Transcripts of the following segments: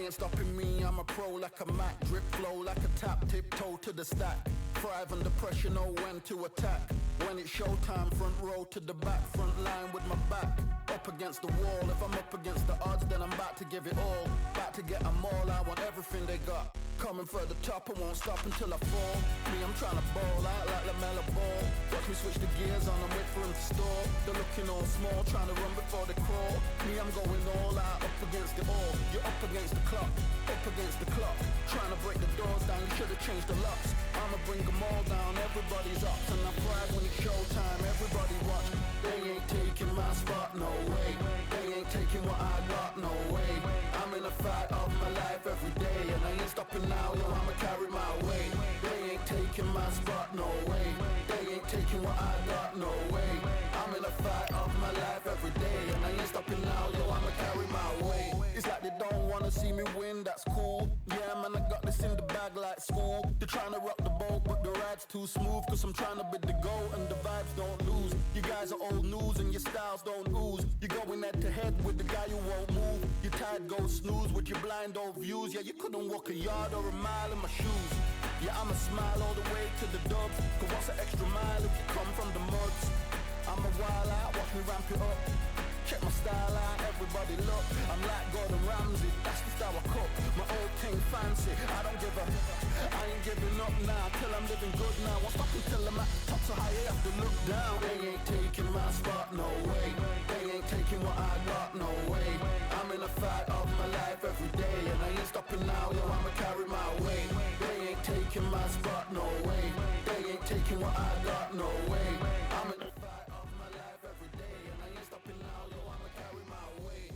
They ain't stopping me, I'm a pro like a Mac. Drip flow like a tap, tiptoe to the stack. Thrive under pressure, know when to attack. When it's showtime, front row to the back. Front line with my back up against the wall. If I'm up against the odds, then I'm about to give it all. About to get them all, I want everything they got. Coming for the top, I won't stop until I fall. Me, I'm trying to ball out like LaMelo Ball. Watch me switch the gears on and wait for him to stall. They're looking all small, trying to run before they crawl. Me, I'm going all out, up against it all. You're up against the clock, up against the clock. Trying to break the doors down, you should've changed the locks. I'ma bring them all down, everybody's up. And I thrive when it's showtime, everybody watch. They ain't taking my spot, no way. They ain't taking what I got, no way. I'm in a fight of my life every day, and I ain't stopping now, yo, I'ma carry my weight. They ain't taking my spot, no way. They ain't taking what I got, no way. I'm in a fight of my life every day, and I ain't stopping now, yo, I'ma carry my weight. It's like they don't wanna see me win, that's cool. Yeah, man, I got this in the bag like school. They're trying to rock the boat, but the ride's too smooth. Cause I'm trying to bid the goal, and the vibes don't lose. You guys are old news, and your styles don't ooze. You're going head to head with the guy who won't move. Your tide goes snooze with your blind old views. Yeah, you couldn't walk a yard or a mile in my shoes. Yeah, I'ma smile all the way to the dubs. Cause what's an extra mile if you come from the muds? I'm a wild out, watch me ramp it up. Check my style out, everybody look. I'm like Gordon Ramsay, that's the style I cook. My old thing fancy, I don't give a. I ain't giving up now, till I'm living good now. Won't stop until I'm at the top, so high you have to look down. They ain't taking my spot, no way. They ain't taking what I got, no way. I'm in a fight of my life every day, and I ain't stopping now, yo, I'ma carry my weight. They ain't taking my spot, no way. They ain't taking what I got, no way. I'm in a fight of my life every day, and I ain't stopping now, yo, I'ma carry my weight.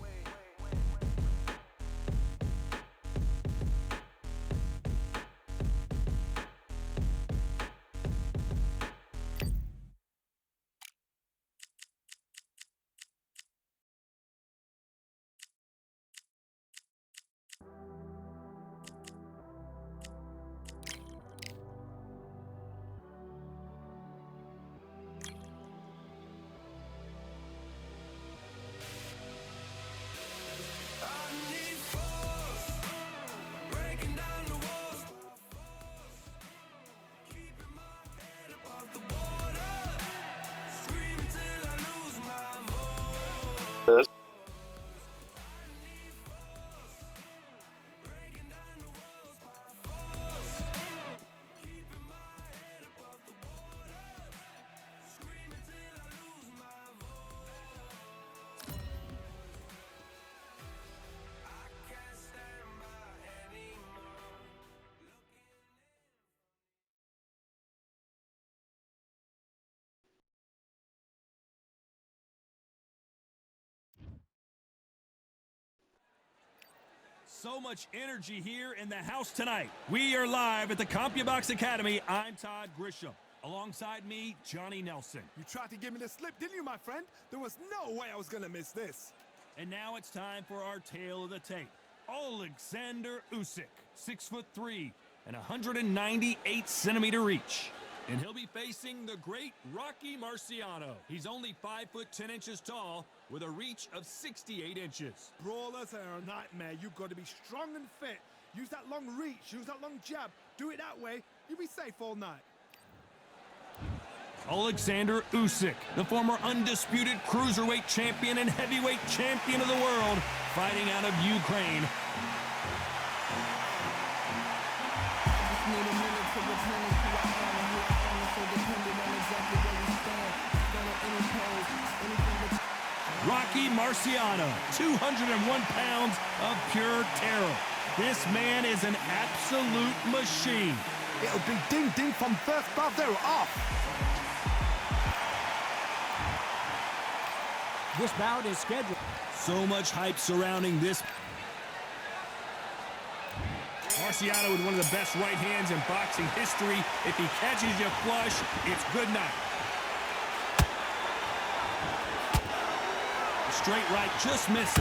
So much energy here in the house tonight. We are live at the CompuBox Academy. I'm Todd Grisham. Alongside me, Johnny Nelson. You tried to give me the slip, didn't you, my friend? There was no way I was going to miss this. And now it's time for our tale of the tape. Alexander Usyk, 6'3" and 198-centimeter reach. And he'll be facing the great Rocky Marciano. He's only 5'10" tall with a reach of 68 inches. Brawlers are a nightmare. You've got to be strong and fit. Use that long reach, use that long jab. Do it that way, you'll be safe all night. Alexander Usyk, the former undisputed cruiserweight champion and heavyweight champion of the world, fighting out of Ukraine. Rocky Marciano, 201 pounds of pure terror. This man is an absolute machine. It'll be ding-ding from first bout. They're off. This bout is scheduled. So much hype surrounding this. Marciano with one of the best right hands in boxing history. If he catches you flush, it's good night. Straight right just misses.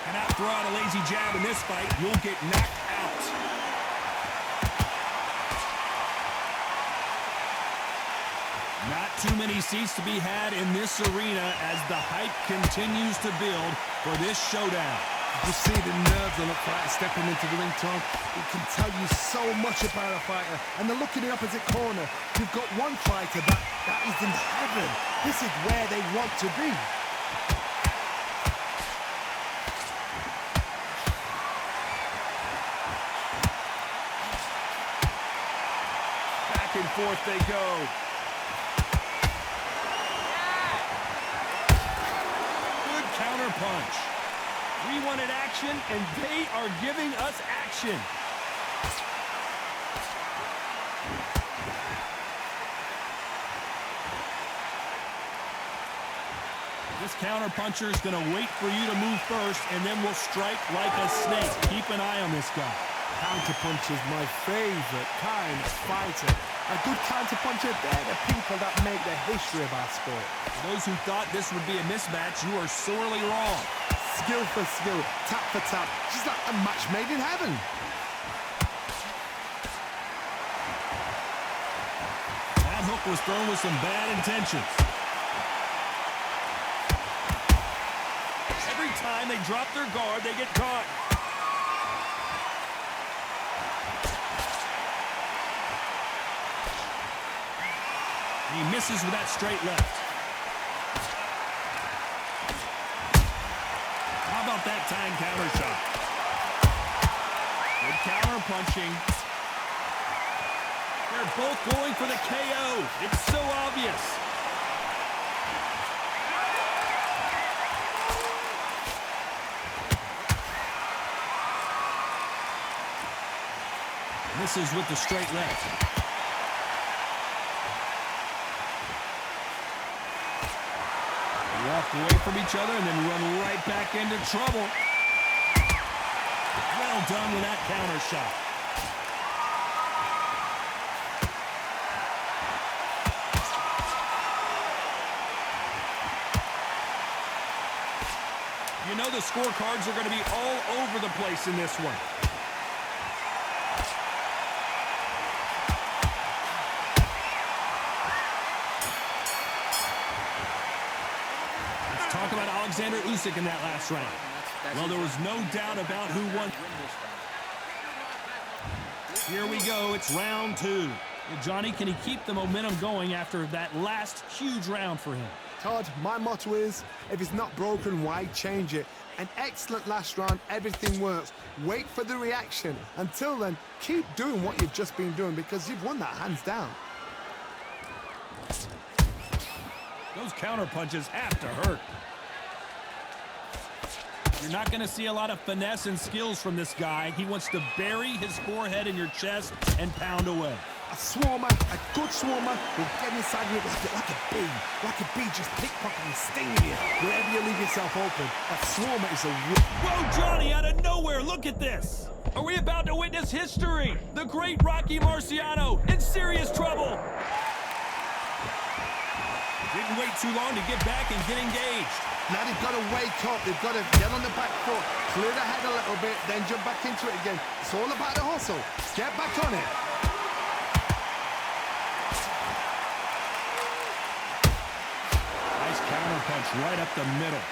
Cannot throw out a lazy jab in this fight. You'll get knocked out. Not too many seats to be had in this arena as the hype continues to build for this showdown. You see the nerves on a fighter stepping into the ring, Tom. It can tell you so much about a fighter. And then look in the opposite corner. You've got one fighter that is in heaven. This is where they want to be. Back and forth they go. Good counter punch. We wanted action, and they are giving us action. This counter puncher is going to wait for you to move first, and then will strike like a snake. Keep an eye on this guy. Counter puncher is my favorite kind of fighter. A good counter puncher, they're the people that make the history of our sport. For those who thought this would be a mismatch, you are sorely wrong. Skill for skill, tap for tap, just like a match made in heaven. That hook was thrown with some bad intentions. Every time they drop their guard, they get caught. He misses with that straight left. How about that time counter shot? Good counter punching. They're both going for the KO. It's so obvious. Misses with the straight left. Walk away from each other and then run right back into trouble. Well done with that counter shot. You know the scorecards are going to be all over the place in this one. Talk about Alexander Usyk in that last round. Well, there was no doubt about who won. Here we go. It's round two. Well, Johnny, can he keep the momentum going after that last huge round for him? Todd, my motto is, if it's not broken, why change it? An excellent last round, everything works. Wait for the reaction. Until then, keep doing what you've just been doing because you've won that hands down. Those counter punches have to hurt. You're not going to see a lot of finesse and skills from this guy. He wants to bury his forehead in your chest and pound away. A swarmer, a good swarmer, will get inside you like a bee. Like a bee just pickpocket and stinging you wherever you leave yourself open. A swarmer is a... Whoa, Johnny, out of nowhere, look at this. Are we about to witness history? The great Rocky Marciano in serious trouble. Didn't wait too long to get back and get engaged. Now they've got to wake up. They've got to get on the back foot, clear the head a little bit, then jump back into it again. It's all about the hustle. Get back on it. Nice counter punch right up the middle.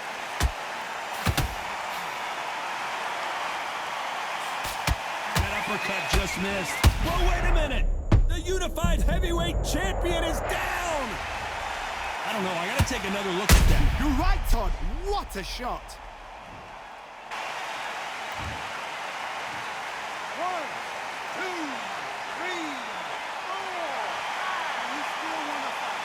That uppercut just missed. Whoa, wait a minute. The unified heavyweight champion is down. I don't know. I got to take another look at that. You're right, Todd. What a shot. 1, 2, 3, 4. You still want to fight.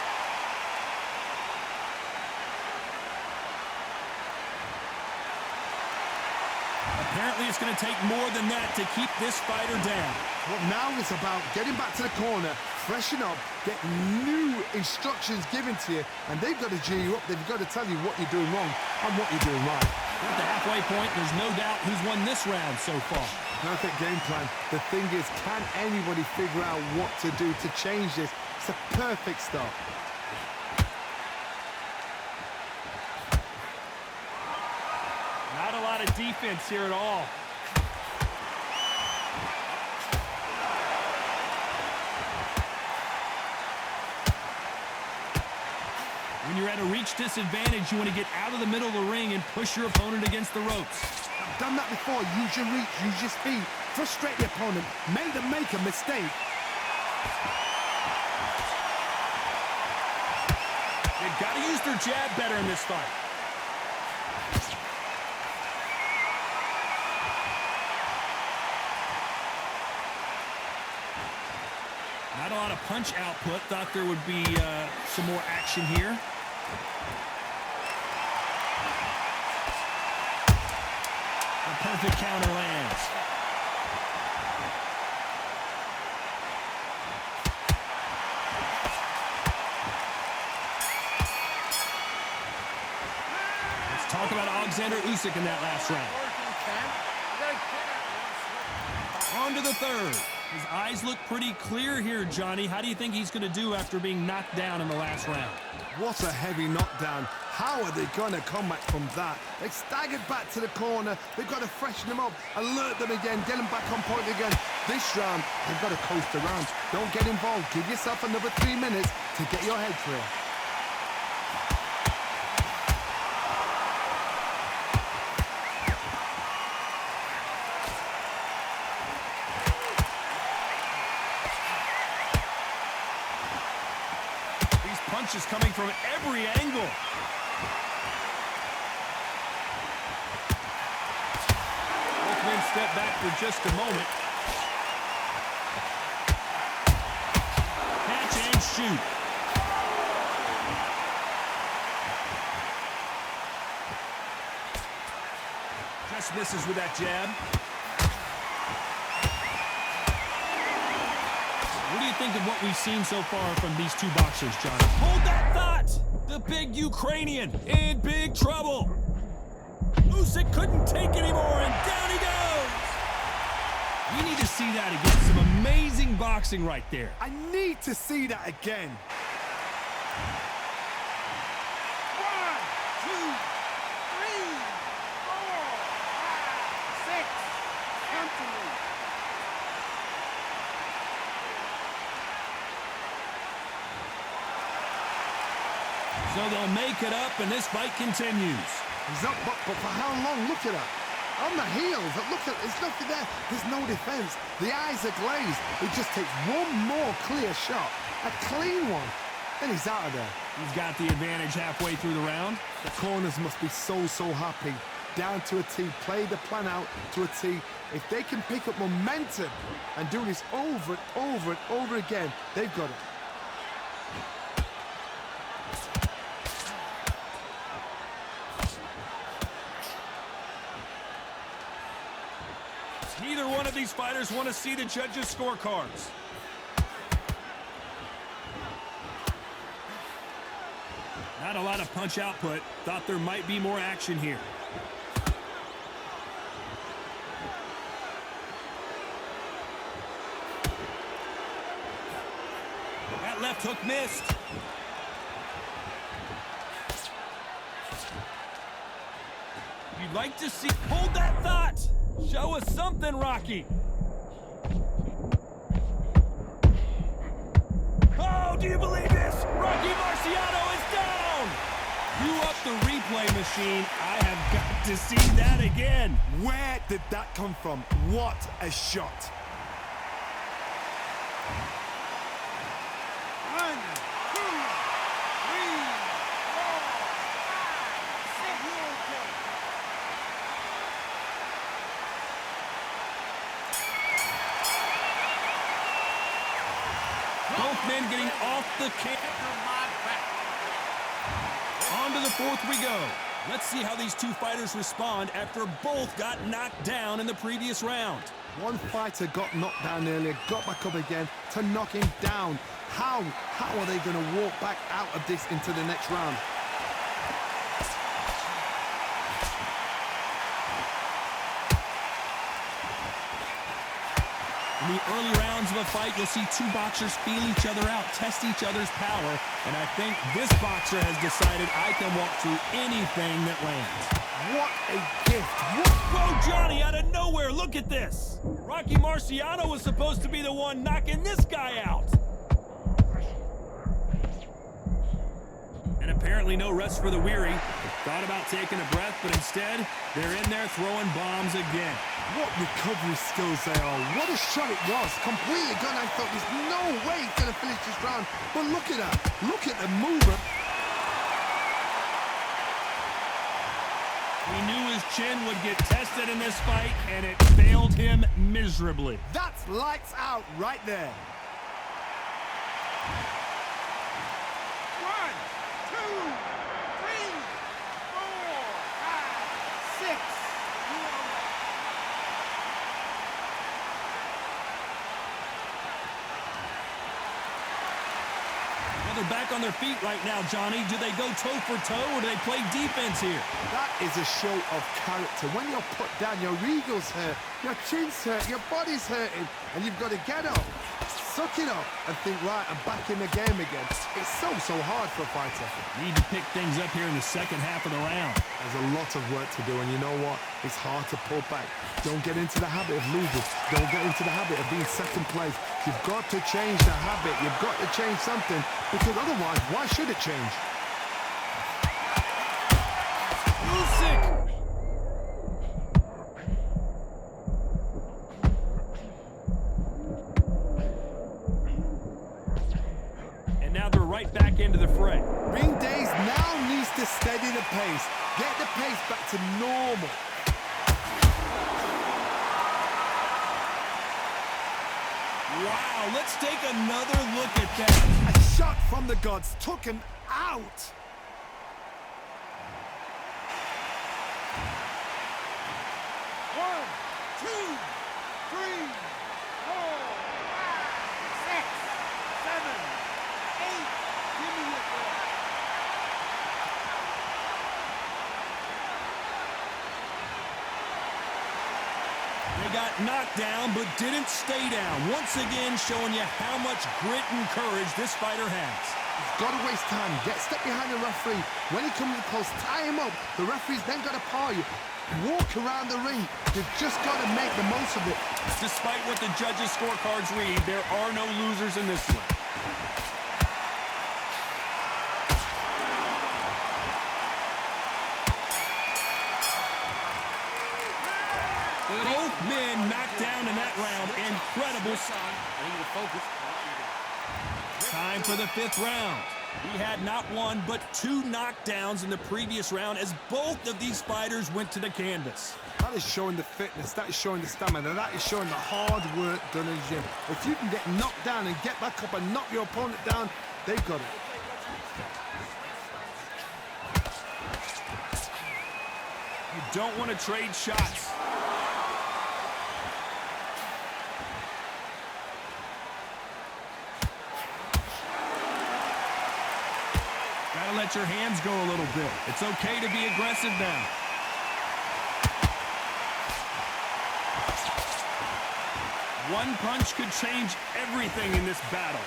Apparently, it's going to take more than that to keep this fighter down. Well, now it's about getting back to the corner, freshen up, get new instructions given to you, and they've got to G you up. They've got to tell you what you're doing wrong and what you're doing right. At the halfway point, there's no doubt who's won this round so far. Perfect game plan. The thing is, can anybody figure out what to do to change this? It's a perfect start. Not a lot of defense here at all. When you're at a reach disadvantage, you want to get out of the middle of the ring and push your opponent against the ropes. I've done that before. Use your reach, use your speed. Frustrate the opponent. Make them make a mistake. They've got to use their jab better in this fight. Not a lot of punch output. Thought there would be some more action here. A perfect counter lands. Let's talk about Alexander Usyk in that last round. On to the third. His eyes look pretty clear here, Johnny. How do you think he's going to do after being knocked down in the last round? What a heavy knockdown. How are they going to come back from that? They staggered back to the corner. They've got to freshen them up, alert them again, get them back on point again. This round, they've got to coast around. Don't get involved. Give yourself another 3 minutes to get your head clear. Punches coming from every angle. Both men step back for just a moment. Catch and shoot. Just misses with that jab. What do you think of what we've seen so far from these two boxers, Johnny? Hold that thought! The big Ukrainian in big trouble. Usyk couldn't take anymore, and down he goes! We need to see that again. Some amazing boxing right there. I need to see that again. 1, 2, 3, 4, 5, 6. Come to me. So they'll make it up, and this fight continues. He's up, but for how long? Look at that. On the heels, look at, there's nothing there. There's no defense. The eyes are glazed. It just takes one more clear shot, a clean one, then he's out of there. He's got the advantage halfway through the round. The corners must be so happy. Down to a T, play the plan out to a T. If they can pick up momentum and do this over and over and over again, they've got it. Neither one of these fighters want to see the judges' scorecards. Not a lot of punch output. Thought there might be more action here. That left hook missed. You'd like to see... Hold that thought! Show us something, Rocky. Oh, do you believe this? Rocky Marciano is down! You up the replay machine. I have got to see that again. Where did that come from? What a shot. 1, 2, 3, 4, 5, 6. You okay? Both men getting off the camp. On to the fourth we go. Let's see how these two fighters respond after both got knocked down in the previous round. One fighter got knocked down earlier, got back up again to knock him down. How are they going to walk back out of this into the next round? In the early rounds of a fight, you'll see two boxers feel each other out, test each other's power, and I think this boxer has decided I can walk through anything that lands. What a gift. Whoa, Johnny, out of nowhere, look at this. Rocky Marciano was supposed to be the one knocking this guy out. And apparently Apparently no rest for the weary. Thought about taking a breath, but instead, they're in there throwing bombs again. What recovery skills they are. What a shot it was. Completely gone. I thought there's no way he's going to finish this round. But look at that. Look at the movement. We knew his chin would get tested in this fight, and it failed him miserably. That's lights out right there. 1, 2, 3, 4, 5, 6. Well, they're back on their feet right now, Johnny. Do they go toe for toe, or do they play defense here? That is a show of character. When you're put down, your ego's hurt, your chin's hurt, your body's hurting, and you've got to get up, suck it up, and think, right, I'm back in the game again. It's so hard for a fighter. Need to pick things up here in the second half of the round. There's a lot of work to do, and you know what? It's hard to pull back. Don't get into the habit of losing. Don't get into the habit of being second place. You've got to change the habit. You've got to change something, because otherwise, why should it change? Usyk! And now they're right back into the fray. Ring Days now needs to steady the pace. Get the pace back to normal. Wow, let's take another look at that. A shot from the gods took him out. One, two, three, 4, 5, 6, 7, 8. Give me your ball. They got knocked down, but didn't stay down. Once again, showing you how much grit and courage this fighter has. He's got to waste time. Get step behind the referee. When he comes close, tie him up. The referee's then got to paw you. Walk around the ring. You've just got to make the most of it. Despite what the judges' scorecards read, there are no losers in this one. Both men knocked down in that round. Incredible. Time for the fifth round. We had not one, but 2 knockdowns in the previous round as both of these fighters went to the canvas. That is showing the fitness. That is showing the stamina. That is showing the hard work done in the gym. If you can get knocked down and get back up and knock your opponent down, they've got it. You don't want to trade shots. Gotta let your hands go a little bit. It's okay to be aggressive now. One punch could change everything in this battle.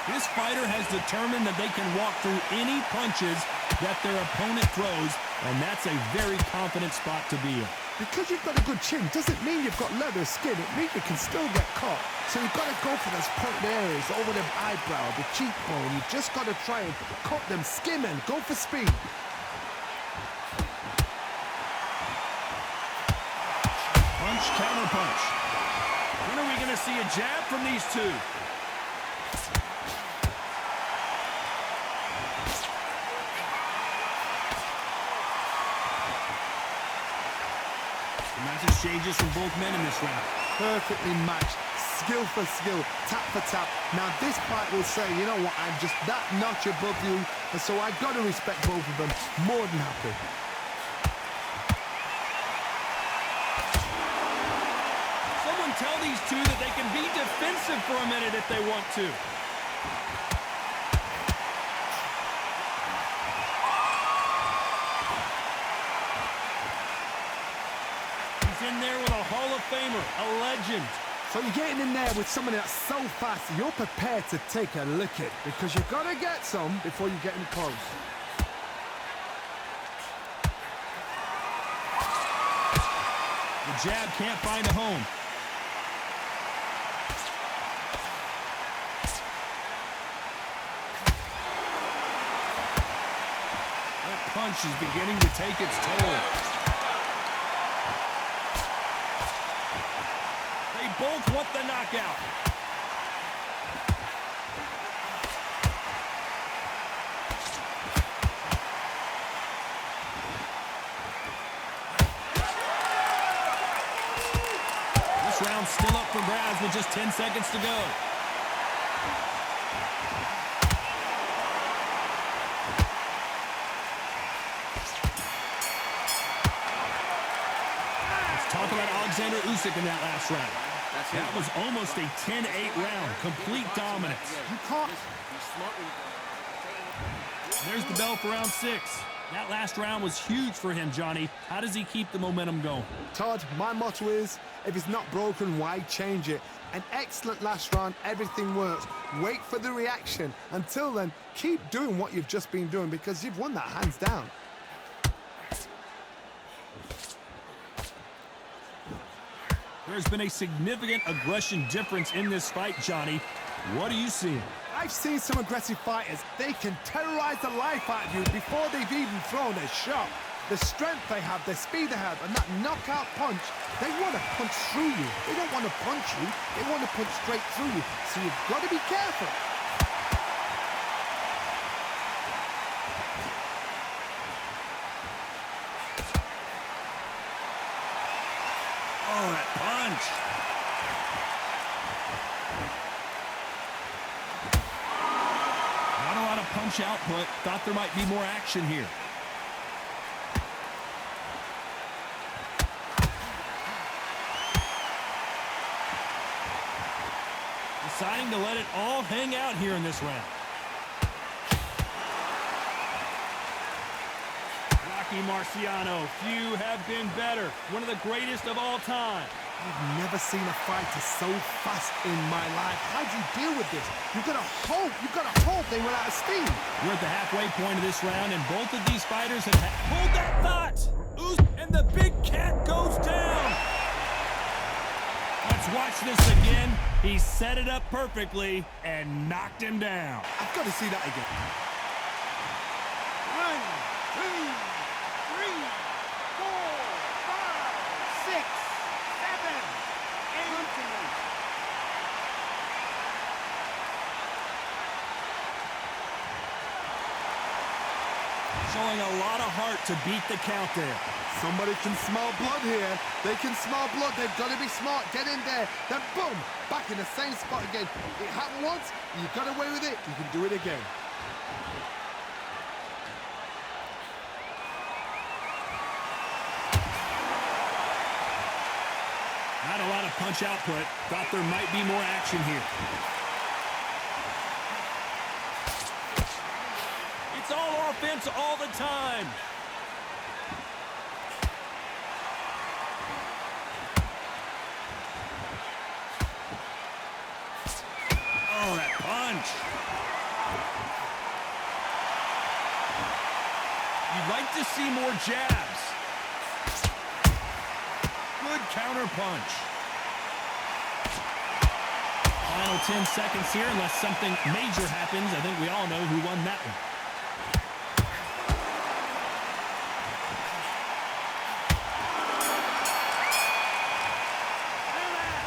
This fighter has determined that they can walk through any punches that their opponent throws, and that's a very confident spot to be in. Because you've got a good chin doesn't mean you've got leather skin. It means you can still get caught. So you've got to go for those point areas, over the eyebrow, the cheekbone. You've just got to try and cut them, skim and go for speed. Punch, counter punch. When are we going to see a jab from these two? Exchanges from both men in this round. Perfectly matched, skill for skill, tap for tap. Now this fight will say, you know what, I'm just that notch above you, and so I've got to respect both of them. More than happy. Someone tell these two that they can be defensive for a minute if they want to. In there with a Hall of Famer, a legend. So you're getting in there with someone that's so fast, you're prepared to take a licking because you've got to get some before you get in close. The jab can't find a home. That punch is beginning to take its toll. They both want the knockout. This round's still up for grabs with just 10 seconds to go. Let's talk about Alexander Usyk in that last round. That was almost a 10-8 round. Complete dominance. You can't. There's the bell for round 6. That last round was huge for him, Johnny. How does he keep the momentum going? Todd, my motto is, if it's not broken, why change it? An excellent last round, everything works. Wait for the reaction. Until then, keep doing what you've just been doing because you've won that hands down. There's been a significant aggression difference in this fight, Johnny. What are you seeing? I've seen some aggressive fighters. They can terrorize the life out of you before they've even thrown a shot. The strength they have, the speed they have, and that knockout punch, they want to punch through you. They don't want to punch you. They want to punch straight through you. So you've got to be careful. Oh, that punch. Not a lot of punch output. Thought there might be more action here. Deciding to let it all hang out here in this round. Rocky Marciano, few have been better. One of the greatest of all time. I've never seen a fighter so fast in my life. How do you deal with this? You've got to hope they run out of steam. We're at the halfway point of this round, and both of these fighters have hold that thought. And the big cat goes down. Let's watch this again. He set it up perfectly and knocked him down. I've got to see that again. 1, 2, 3, 4, 5, 6, 7, 8. Showing a lot of heart to beat the count there. Somebody can smell blood here. They can smell blood. They've got to be smart. Get in there. Then boom, back in the same spot again. It happened once. You got away with it. You can do it again. Not a lot of punch output. Thought there might be more action here. It's all offense all the time. Oh, that punch. You'd like to see more jabs. Good counter punch. Final 10 seconds here, unless something major happens. I think we all know who won that one.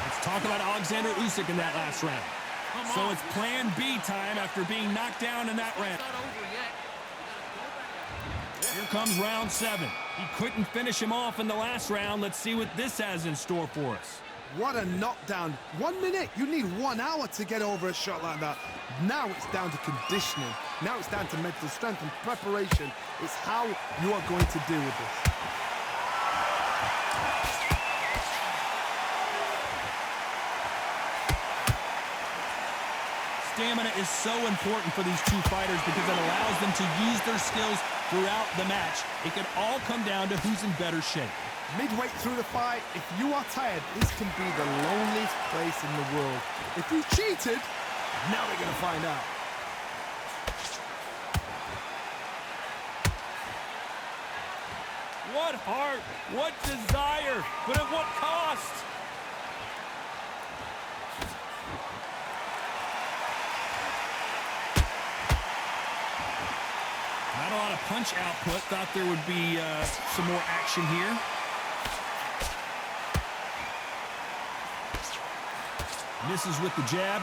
Let's talk about Alexander Usyk in that last round. So it's plan B time after being knocked down in that round. Here comes round 7. He couldn't finish him off in the last round. Let's see what this has in store for us. What a knockdown. 1 minute. You need 1 hour to get over a shot like that. Now it's down to conditioning. Now it's down to mental strength and preparation. It's how you are going to deal with this. Stamina is so important for these two fighters because it allows them to use their skills throughout the match. It can all come down to who's in better shape. Midway through the fight, if you are tired, this can be the loneliest place in the world. If you cheated, now we're going to find out. What heart, what desire, but at what cost? punch output. Thought there would be some more action here. Misses with the jab.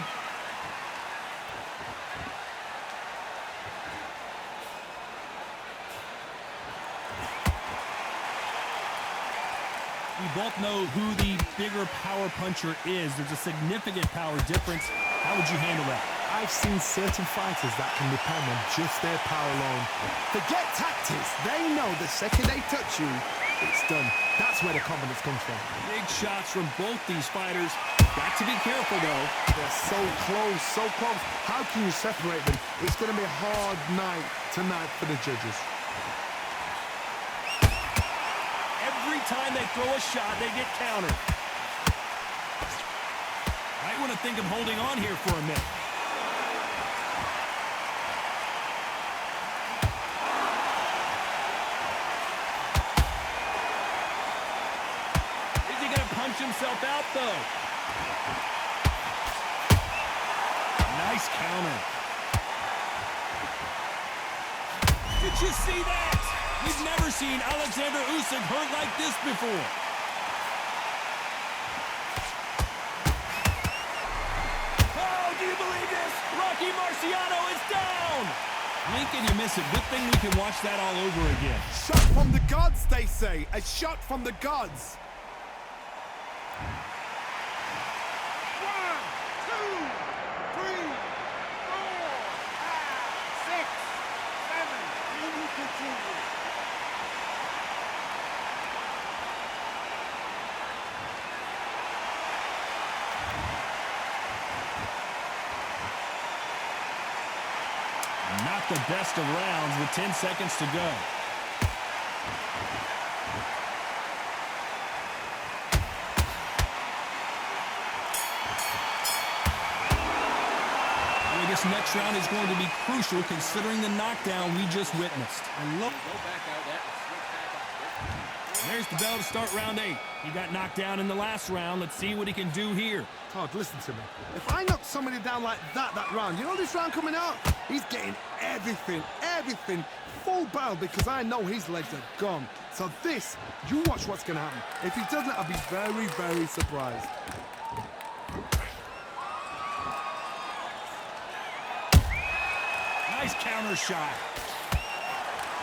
We both know who the bigger power puncher is. There's a significant power difference. How would you handle that? I've seen certain fighters that can depend on just their power alone. Forget tactics. They know the second they touch you, it's done. That's where the confidence comes from. Big shots from both these fighters. Got to be careful, though. They're so close, so close. How can you separate them? It's going to be a hard night tonight for the judges. Every time they throw a shot, they get countered. Might want to think of holding on here for a minute. Is he going to punch himself out, though? Nice counter. Did you see that? We've never seen Alexander Usyk hurt like this before. Oh, do you believe this? Rocky Marciano is down. Lincoln, you miss it. Good thing we can watch that all over again. Shot from the gods, they say. A shot from the gods. 1, 2, 3, 4, 5, 6, 7, and we continue. Not the best of rounds with 10 seconds to go. This next round is going to be crucial considering the knockdown we just witnessed. And look. There's the bell to start round 8. He got knocked down in the last round. Let's see what he can do here. Todd, listen to me. If I knock somebody down like that round, you know this round coming up? He's getting everything, full barrel because I know his legs are gone. So this, you watch what's going to happen. If he doesn't, I'll be very, very surprised. Nice counter shot.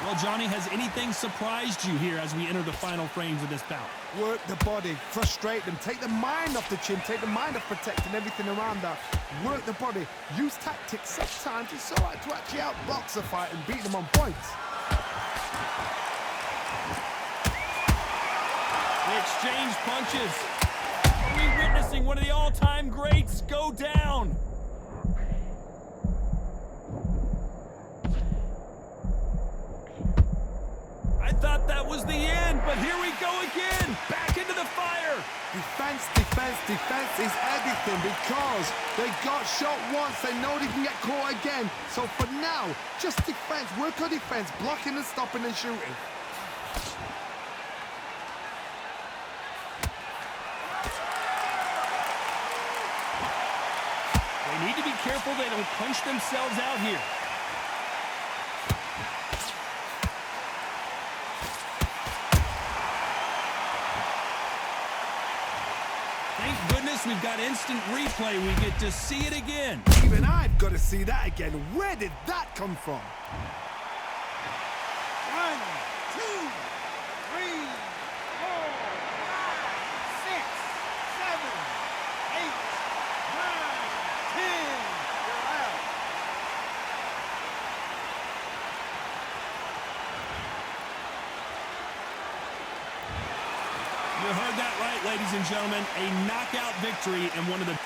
Well, Johnny, has anything surprised you here as we enter the final frames of this bout? Work the body, frustrate them, take the mind off the chin, take the mind off protecting everything around that. Work the body, use tactics. Sometimes it's all right to actually outbox a fight and beat them on points. They exchange punches. Are we witnessing one of the all-time greats go down? I thought that was the end, but here we go again. Back into the fire. Defense, defense, defense is everything because they got shot once. They know they can get caught again. So for now, just defense, work on defense, blocking and stopping and shooting. They need to be careful they don't punch themselves out here. Thank goodness we've got instant replay. We get to see it again. Even I've got to see that again. Where did that come from? 1, 2, 3, 4, 5, 6, 7, 8, 9, 10. You're out. You heard that right, ladies and gentlemen. A knockout victory and one of the